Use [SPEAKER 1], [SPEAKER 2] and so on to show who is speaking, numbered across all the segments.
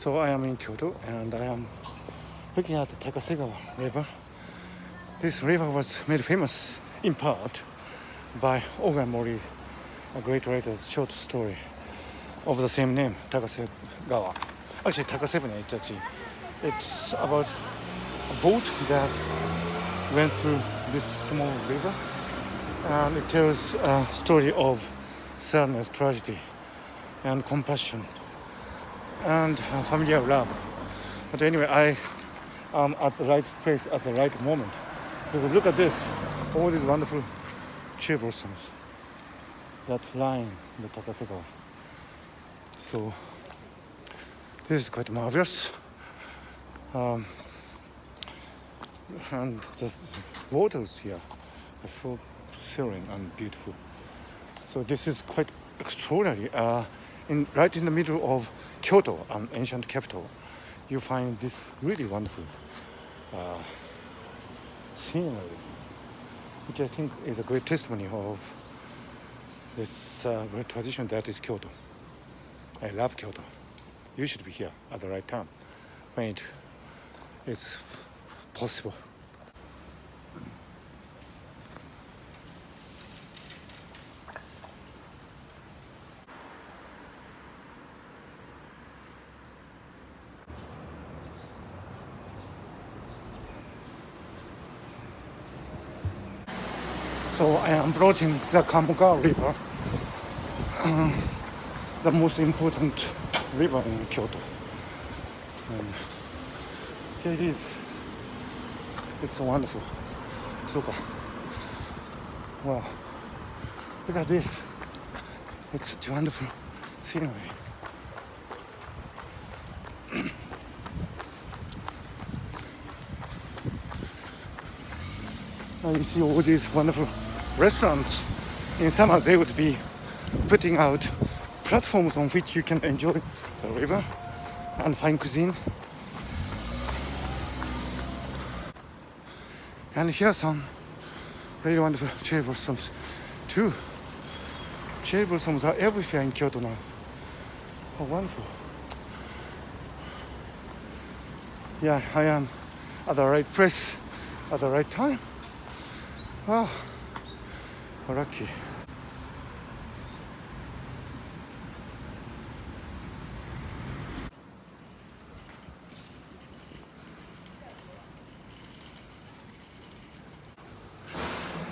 [SPEAKER 1] So I am in Kyoto and I am looking at the Takasegawa River. This river was made famous in part by Mogi, a great writer's short story of the same name, Takasegawa. Actually, Takasegawa, it's about a boat that went through this small river, and it tells a story of sadness, tragedy, and compassion, and familiar love. But anyway, I am at the right place at the right moment. Because look at this, all these wonderful cherry blossoms that line the Takasegawa. So this is quite marvelous. And the waters here are so serene and beautiful. So this is quite extraordinary. Right in the middle of Kyoto, an ancient capital, you find this really wonderful scenery, which I think is a great testimony of this great tradition that is Kyoto. I love Kyoto. You should be here at the right time when it is possible. So I am approaching the Kamogawa River, the most important river in Kyoto. And here it is. It's so wonderful. Super. Wow. Look at this. It's such a wonderful scenery. And you see all these wonderful restaurants. In summer, they would be putting out platforms on which you can enjoy the river and fine cuisine. And here are some really wonderful cherry blossoms too. Cherry blossoms are everywhere in Kyoto now. How wonderful. Yeah, I am at the right place at the right time. Wow, how lucky.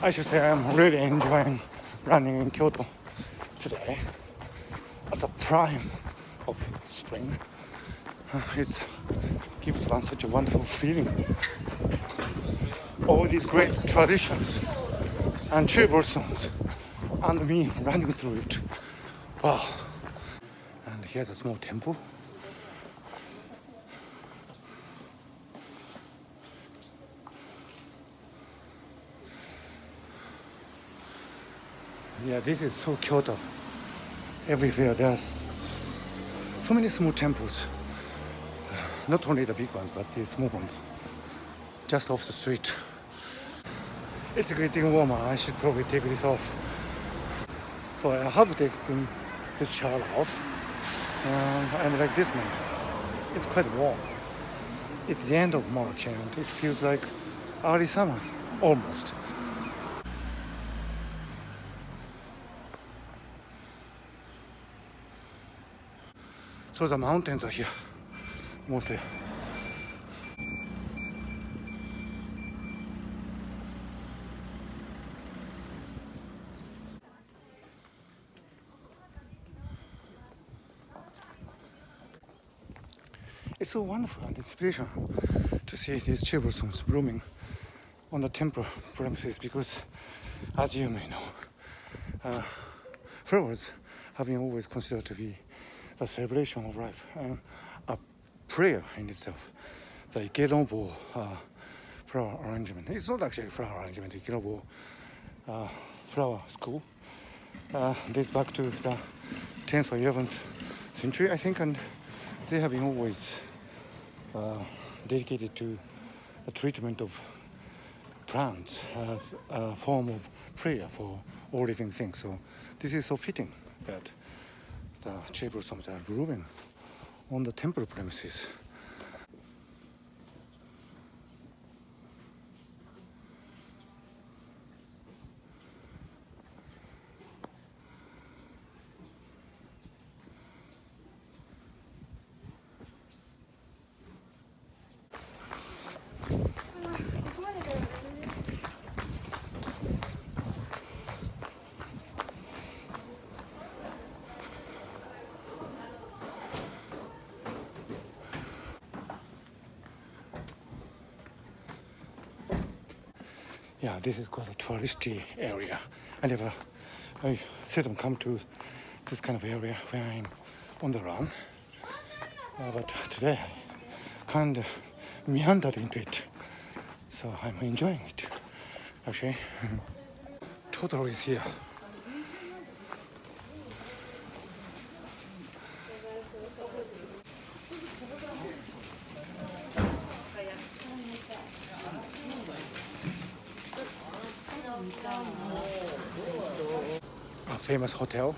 [SPEAKER 1] I should say I'm really enjoying running in Kyoto today at the prime of spring. It gives one such a wonderful feeling. All these great traditions and cherry blossoms and me running through it. Wow. And here's a small temple. Yeah, this is so Kyoto. Everywhere there's so many small temples. Not only the big ones, but these small ones. Just off the street. It's getting warmer. I should probably take this off. So I have taken this shawl off. I'm like this man. It's quite warm. It's the end of March and it feels like early summer, almost. So the mountains are here, mostly. It's so wonderful and inspirational to see these cherry blossoms blooming on the temple premises because, as you may know, flowers have been always considered to be the celebration of life and a prayer in itself. The Ikenobo flower arrangement. It's not actually a flower arrangement. Ikenobo flower school dates back to the 10th or 11th century, I think, and they have been always dedicated to the treatment of plants as a form of prayer for all living things. So this is so fitting that the cherry blossoms are blooming on the temple premises. Yeah, this is quite a touristy area. I seldom come to this kind of area when I'm on the run. But today I kind of meandered into it, so I'm enjoying it. Actually, Totoro is here. A famous hotel.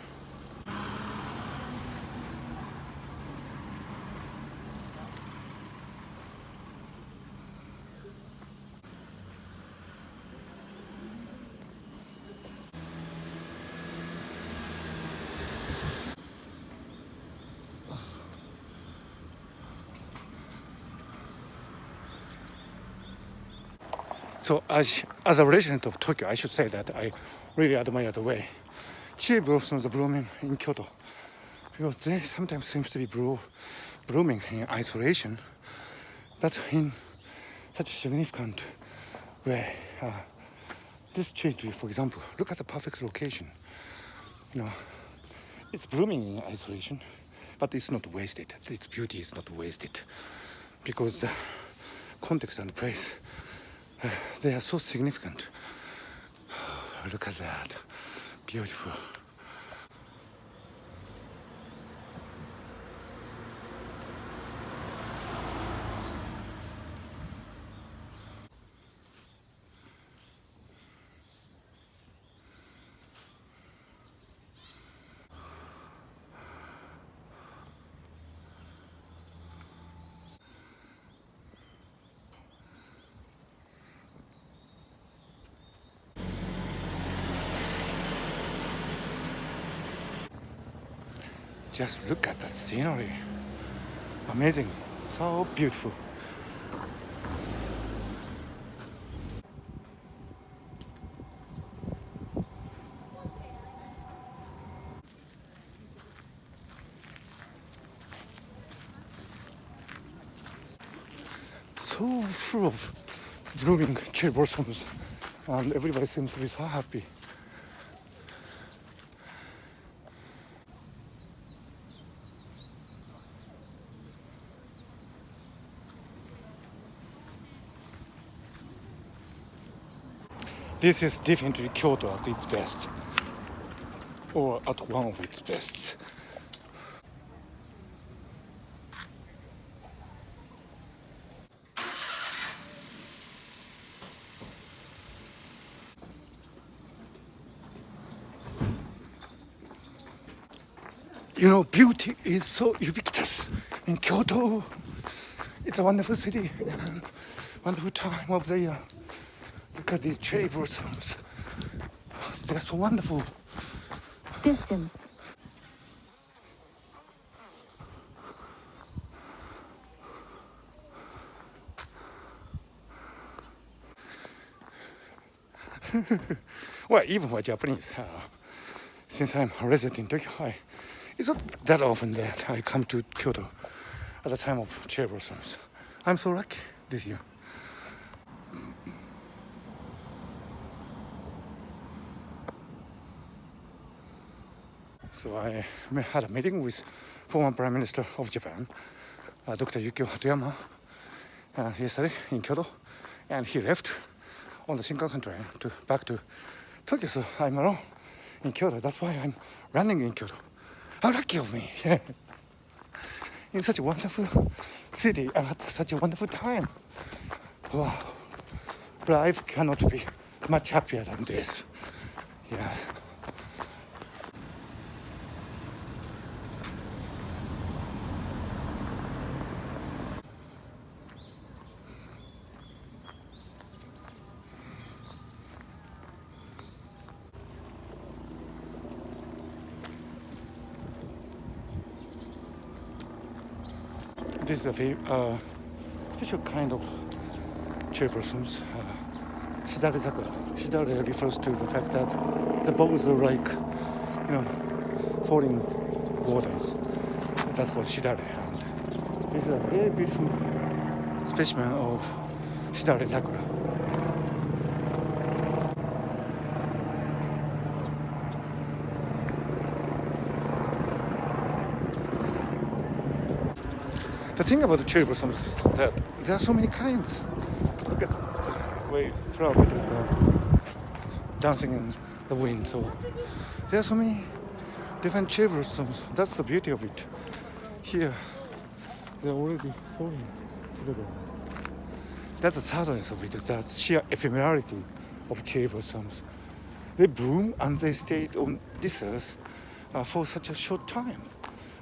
[SPEAKER 1] So as a resident of Tokyo, I should say that I really admire the way cherry blossoms are blooming in Kyoto, because they sometimes seem to be blooming in isolation, but in such a significant way. This cherry tree, for example, look at the perfect location. It's blooming in isolation, but it's not wasted. Its beauty is not wasted, because the context and place, they are so significant. Look at that. Beautiful. Just look at the scenery. Amazing. So beautiful. So full of blooming cherry blossoms, and everybody seems to be so happy. This is definitely Kyoto at its best, or at one of its bests. Beauty is so ubiquitous in Kyoto. It's a wonderful city and wonderful time of the year. Look at these cherry blossoms. They're so wonderful.
[SPEAKER 2] Distance.
[SPEAKER 1] Well, even for Japanese, since I'm a resident in Tokyo, it's not that often that I come to Kyoto at the time of cherry blossoms. I'm so lucky this year. So I had a meeting with former Prime Minister of Japan, Dr. Yukio Hatoyama, yesterday in Kyoto, and he left on the Shinkansen train back to Tokyo. So I'm alone in Kyoto. That's why I'm running in Kyoto. How lucky of me! In such a wonderful city and at such a wonderful time. Wow, life cannot be much happier than this. Yeah. this is a special kind of cherry blossoms. Shidare sakura. Shidare refers to the fact that the bubbles are like, falling waters. That's called shidare. And this is a very beautiful specimen of shidare sakura. The thing about the cherry blossoms is that there are so many kinds. Look at the way flower petals are dancing in the wind. So there are so many different cherry blossoms. That's the beauty of it. Here, they're already falling to the ground. That's the sadness of it, is that sheer ephemerality of cherry blossoms. They bloom and they stay on this earth for such a short time.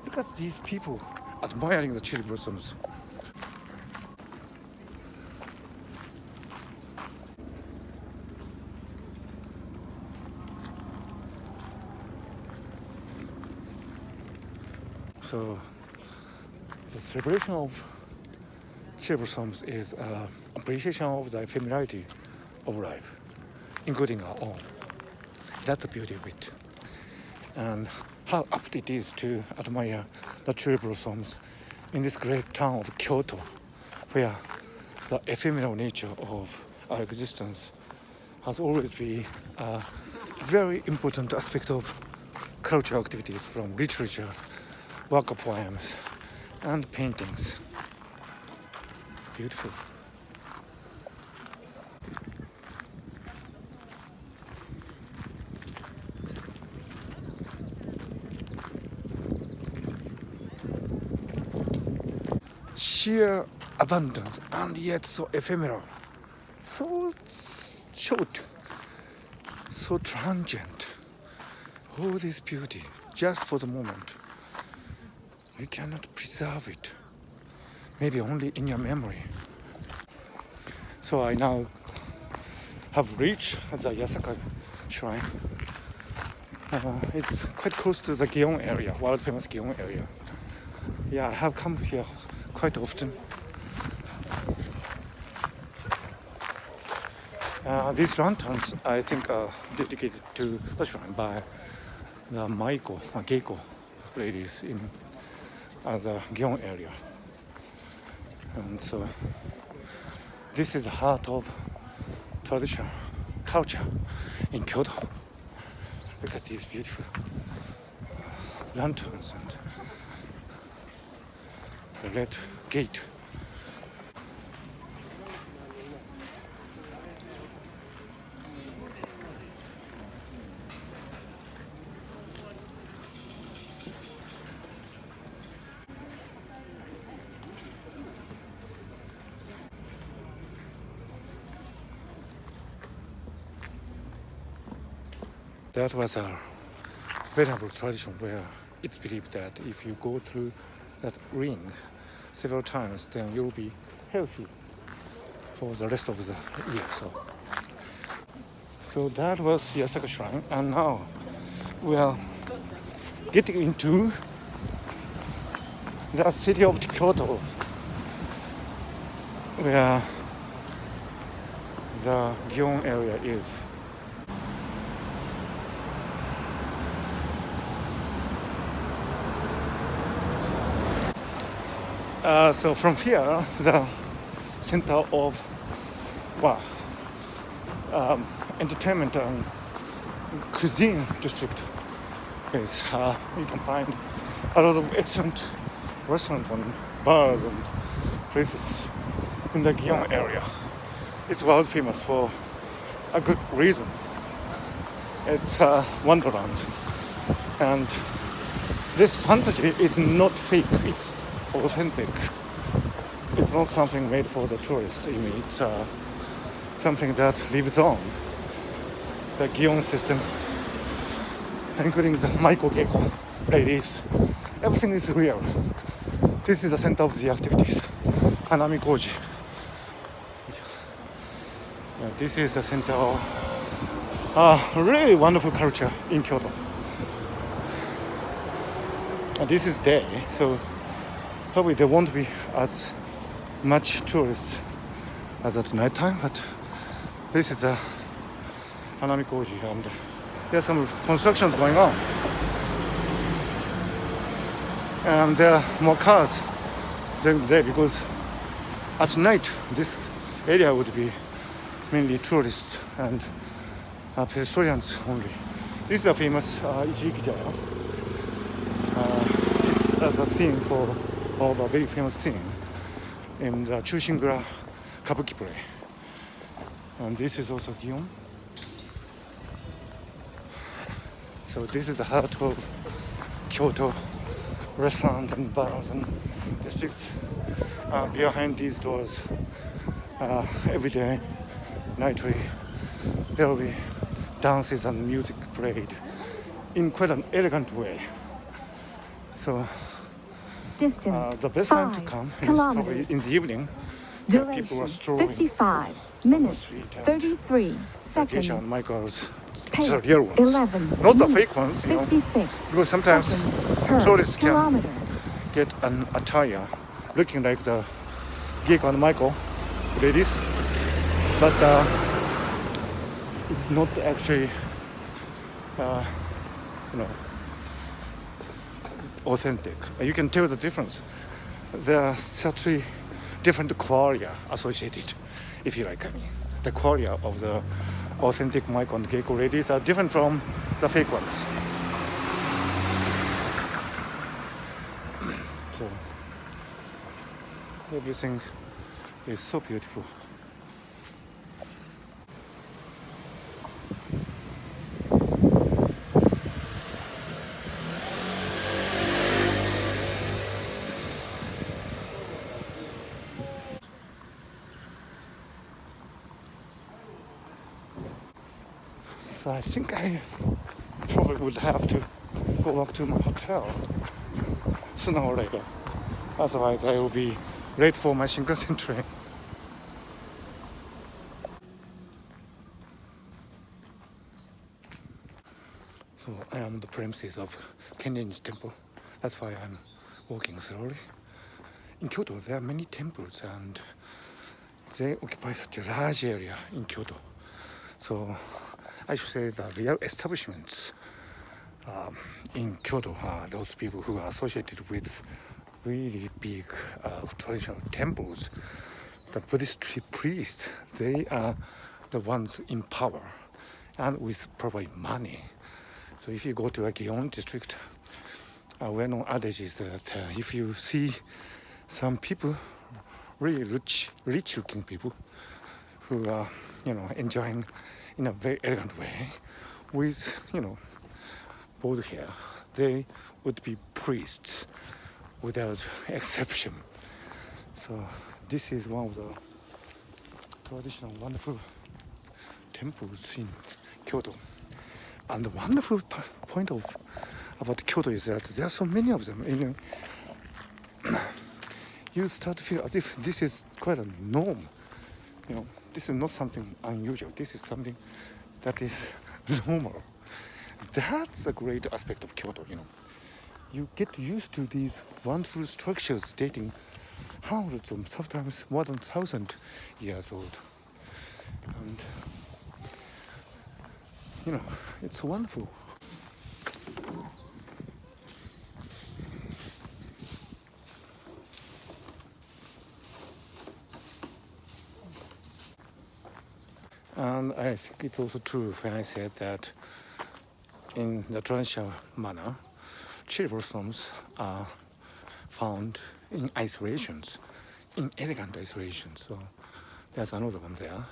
[SPEAKER 1] Look at these people admiring the cherry blossoms. So the celebration of cherry blossoms is an appreciation of the ephemerality of life, including our own. That's the beauty of it. And how apt it is to admire the cherry blossoms in this great town of Kyoto, where the ephemeral nature of our existence has always been a very important aspect of cultural activities, from literature, work of poems, and paintings. Beautiful. Sheer abundance and yet so ephemeral, so short, so transient. All this beauty just for the moment. You cannot preserve it, maybe only in your memory. So I now have reached the Yasaka shrine. It's quite close to the Gion area, world famous Gion area. Yeah, I have come here quite often. These lanterns, I think, are dedicated to the shrine by the Geiko ladies in the Gion area. And so this is the heart of traditional culture in Kyoto. Look at these beautiful lanterns and the red gate. That was a venerable tradition where it's believed that if you go through that ring several times, then you'll be healthy for the rest of the year. So that was Yasaka Shrine, and now we are getting into the city of Kyoto, where the Gion area is. So from here, the center of entertainment and cuisine district is. You can find a lot of excellent restaurants and bars and places in the Gion area. It's world famous for a good reason. It's a wonderland, and this fantasy is not fake. It's authentic. It's not something made for the tourist. I mean, it's something that lives on. The Gion system, including the Geiko ladies, everything is real. This is the center of the activities. Hanami Koji. This is the center of a really wonderful culture in Kyoto. This is day, so Probably there won't be as much tourists as at night time, but this is a Hanami Koji, and there's some constructions going on. And there are more cars during the day because at night this area would be mainly tourists and pedestrians only. This is a famous Ichiki Gion. It's as a scene of a very famous scene in the Chushingura Kabuki play. And this is also Gion. So this is the heart of Kyoto restaurants and bars and districts. Behind these doors, every day, nightly, there will be dances and music played in quite an elegant way. So
[SPEAKER 2] Distance
[SPEAKER 1] the best time to
[SPEAKER 2] 5
[SPEAKER 1] come is probably
[SPEAKER 2] kilometers.
[SPEAKER 1] in the evening. When people are
[SPEAKER 2] Duration
[SPEAKER 1] strolling
[SPEAKER 2] 55 minutes
[SPEAKER 1] street and
[SPEAKER 2] 33
[SPEAKER 1] Geisha
[SPEAKER 2] seconds.
[SPEAKER 1] and my girls,
[SPEAKER 2] Pace
[SPEAKER 1] the real ones,
[SPEAKER 2] 11
[SPEAKER 1] not the
[SPEAKER 2] minutes,
[SPEAKER 1] fake ones, you know,
[SPEAKER 2] 56
[SPEAKER 1] because sometimes
[SPEAKER 2] seconds per
[SPEAKER 1] tourists can
[SPEAKER 2] kilometer.
[SPEAKER 1] get an attire looking like the Geiko and Michael ladies, but it's not actually, authentic. You can tell the difference. There are certainly different qualia associated, if you like. I mean, the qualia of the authentic Michael and Geiko ladies are different from the fake ones. So everything is so beautiful. So I think I probably would have to go back to my hotel sooner or later. Otherwise I will be late for my Shinkansen train. So I am on the premises of Kenninji Temple. That's why I'm walking slowly. In Kyoto there are many temples and they occupy such a large area in Kyoto. So I should say the real establishments in Kyoto are those people who are associated with really big traditional temples. The Buddhist priests, they are the ones in power and with probably money. So if you go to a Gion district, a well-known adage is that if you see some people, really rich-looking people, who are, enjoying in a very elegant way with, bold hair, they would be priests without exception. So this is one of the traditional wonderful temples in Kyoto. And the wonderful point about Kyoto is that there are so many of them. You start to feel as if this is quite a norm. This is not something unusual. This is something that is normal. That's a great aspect of Kyoto. You get used to these wonderful structures dating hundreds of, sometimes more than 1,000 years old. And it's wonderful. And I think it's also true when I said that in the traditional manner, cherry blossoms are found in isolations, in elegant isolations. So there's another one there.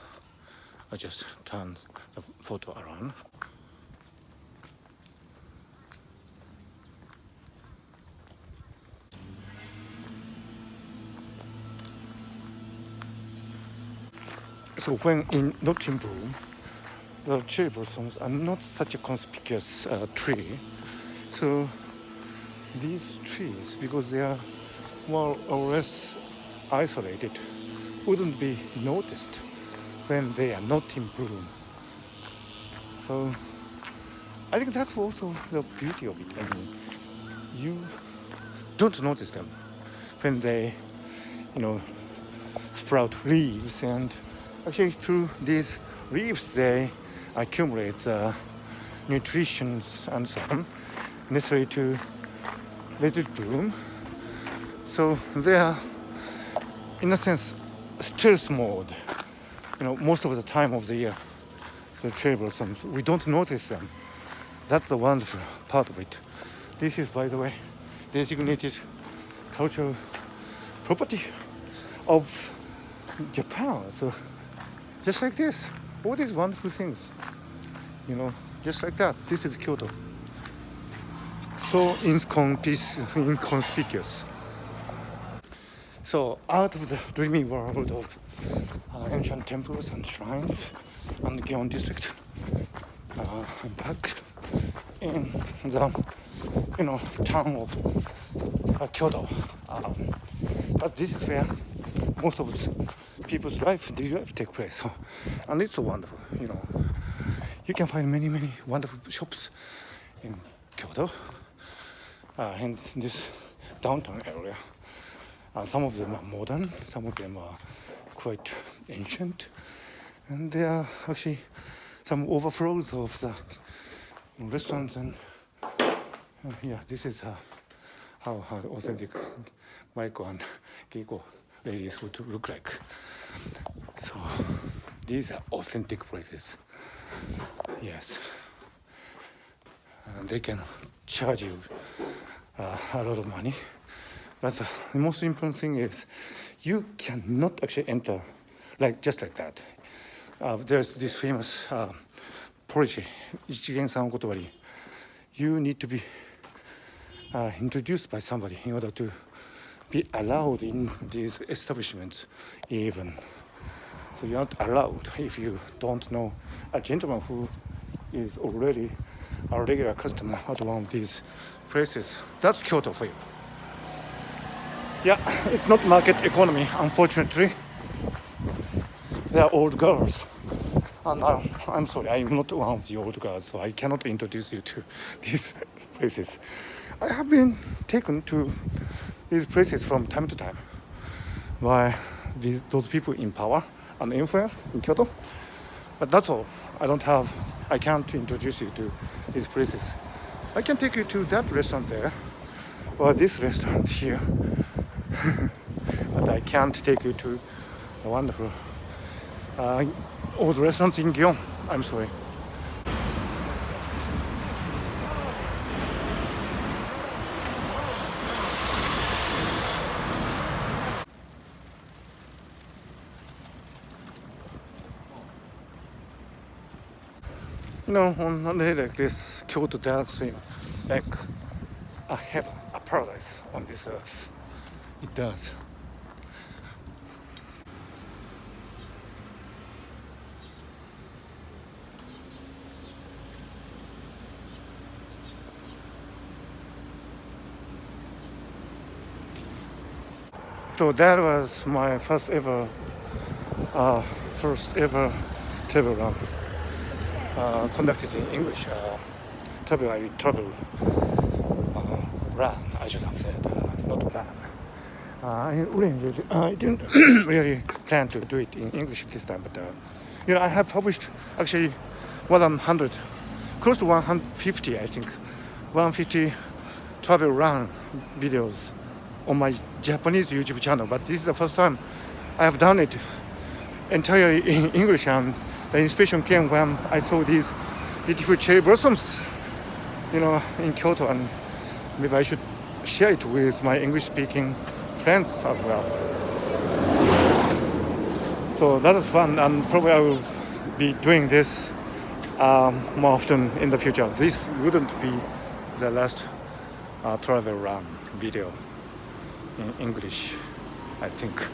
[SPEAKER 1] I just turn the photo around. So when not in bloom, the cherry blossoms are not such a conspicuous tree. So these trees, because they are more or less isolated, wouldn't be noticed when they are not in bloom. So I think that's also the beauty of it. I mean, you don't notice them when they, you know, sprout leaves, and actually through these leaves they accumulate nutrition and so on necessary to let it bloom. So they are, in a sense, stealth mode. You know, most of the time of the year, the cherry blossoms, we don't notice them. That's the wonderful part of it. This is, by the way, designated cultural property of Japan. So just like this, all these wonderful things, you know, just like that. This is Kyoto. So inconspicuous. So out of the dreamy world of ancient temples and shrines and Gion district, I'm back in the, you know, town of Kyoto. But this is where most of the people's life take place. So, and it's so wonderful, you know. You can find many wonderful shops in Kyoto, in this downtown area. Some of them are modern, some of them are quite ancient, and there are actually some overflows of the restaurants and yeah, this is how authentic Maiko and Keiko ladies would look like. So these are authentic places. Yes, and they can charge you a lot of money, but the most important thing is you cannot actually enter just like that. There's this famous policy, Ichigen-san Kotowari. You need to be introduced by somebody in order to be allowed in these establishments even. So you're not allowed if you don't know a gentleman who is already a regular customer at one of these places. That's Kyoto for you. Yeah, it's not market economy, unfortunately. They are old girls. And I'm sorry, I'm not one of the old girls, so I cannot introduce you to these places. I have been taken to these places from time to time by those people in power and influence in Kyoto. But that's all. I can't introduce you to these places. I can take you to that restaurant there, or this restaurant here. But I can't take you to the wonderful old restaurants in Gion. I'm sorry. You know, on a day like this, Kyoto does seem like a heaven, a paradise on this earth. It does. So that was my first ever travel run conducted in English. Travel run, I should have said, not run. I didn't really plan to do it in English this time, but you know, I have published actually more than 100, close to 150, I think, 150 travel run videos on my Japanese YouTube channel. But this is the first time I have done it entirely in English, and the inspiration came when I saw these beautiful cherry blossoms, you know, in Kyoto, and maybe I should share it with my English-speaking friends as well. So that is fun, and probably I will be doing this more often in the future. This wouldn't be the last travel run video in English, I think.